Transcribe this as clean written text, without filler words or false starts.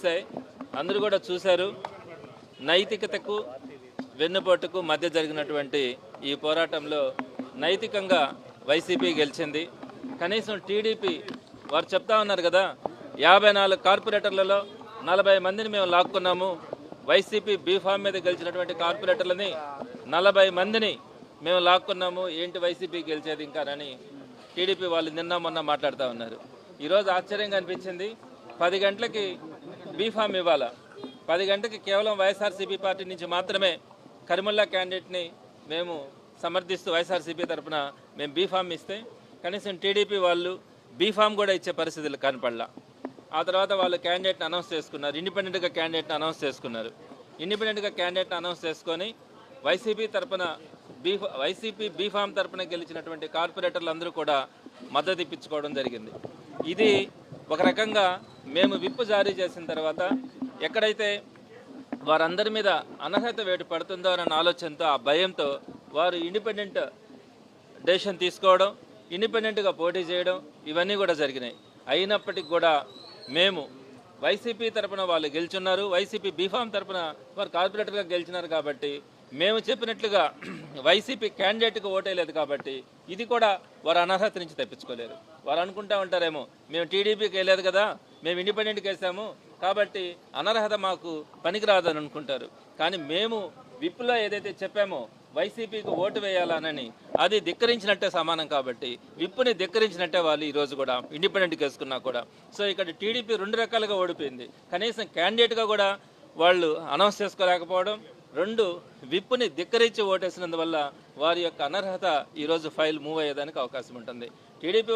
ముగిశాయి. అందరూ కూడా చూశారు. నైతికతకు వెన్నుపోటుకు మధ్య జరిగినటువంటి ఈ పోరాటంలో నైతికంగా వైసీపీ గెలిచింది. కనీసం టీడీపీ వారు చెప్తా ఉన్నారు కదా, 54 కార్పొరేటర్లలో 40 మందిని మేము లాక్కున్నాము. వైసీపీ బీఫామ్ మీద గెలిచినటువంటి కార్పొరేటర్లని 40 మందిని మేము లాక్కున్నాము. ఏంటి వైసీపీ గెలిచేది ఇంకానని టీడీపీ వాళ్ళు నిన్న మొన్న మాట్లాడుతూ ఉన్నారు. ఈరోజు ఆశ్చర్యంగా అనిపించింది. 10 గంటలకి బీఫామ్ ఇవ్వాలా, 10 గంటలకి కేవలం వైఎస్ఆర్సీపీ పార్టీ నుంచి మాత్రమే కరిముల్లా క్యాండిడేట్ని మేము సమర్థిస్తూ వైఎస్ఆర్సీపీ తరఫున మేము బీఫామ్ ఇస్తే కనీసం టీడీపీ వాళ్ళు బీఫామ్ కూడా ఇచ్చే పరిస్థితులు కనపడలా. ఆ తర్వాత వాళ్ళు క్యాండిడేట్ని అనౌన్స్ చేసుకున్నారు. ఇండిపెండెంట్గా క్యాండిడేట్ని అనౌన్స్ చేసుకున్నారు. ఇండిపెండెంట్గా క్యాండిడేట్ని అనౌన్స్ చేసుకొని వైసీపీ బీఫామ్ తరఫున గెలిచినటువంటి కార్పొరేటర్లు అందరూ కూడా మద్దతు ఇప్పించుకోవడం జరిగింది. ఇది ఒక రకంగా మేము విప్పు జారీ చేసిన తర్వాత ఎక్కడైతే వారందరి మీద అనర్హత వేటు పడుతుందో అన్న ఆలోచనతో, ఆ భయంతో వారు ఇండిపెండెంట్ డెసిషన్ తీసుకోవడం, ఇండిపెండెంట్గా పోటీ చేయడం ఇవన్నీ కూడా జరిగినాయి. అయినప్పటికీ కూడా మేము వైసీపీ తరఫున వాళ్ళు గెలుచున్నారు, వైసీపీ బీఫామ్ తరఫున వారు కార్పొరేటర్గా గెలిచినారు కాబట్టి మేము చెప్పినట్లుగా వైసీపీ క్యాండిడేట్కి ఓటేయలేదు కాబట్టి ఇది కూడా వారు అనర్హత నుంచి తప్పించుకోలేరు. వారు అనుకుంటా ఉంటారేమో, మేము టీడీపీకి వెళ్ళలేదు కదా, మేము ఇండిపెండెంట్కి వేసాము కాబట్టి అనర్హత మాకు పనికిరాదని అనుకుంటారు. కానీ మేము విప్పులో ఏదైతే చెప్పామో వైసీపీకి ఓటు వేయాలనని అది ధిక్కరించినట్టే సమానం కాబట్టి విప్పుని ధిక్కరించినట్టే వాళ్ళు ఈరోజు కూడా ఇండిపెండెంట్కి వేసుకున్నా కూడా. సో ఇక్కడ టీడీపీ 2 రకాలుగా ఓడిపోయింది. కనీసం క్యాండిడేట్గా కూడా వాళ్ళు అనౌన్స్ చేసుకోలేకపోవడం, 2 విప్పుని ధిక్కరించి ఓటేసినందువల్ల వారి యొక్క అనర్హత ఈరోజు ఫైల్ మూవ్ అయ్యేదానికి అవకాశం ఉంటుంది. టీడీపీ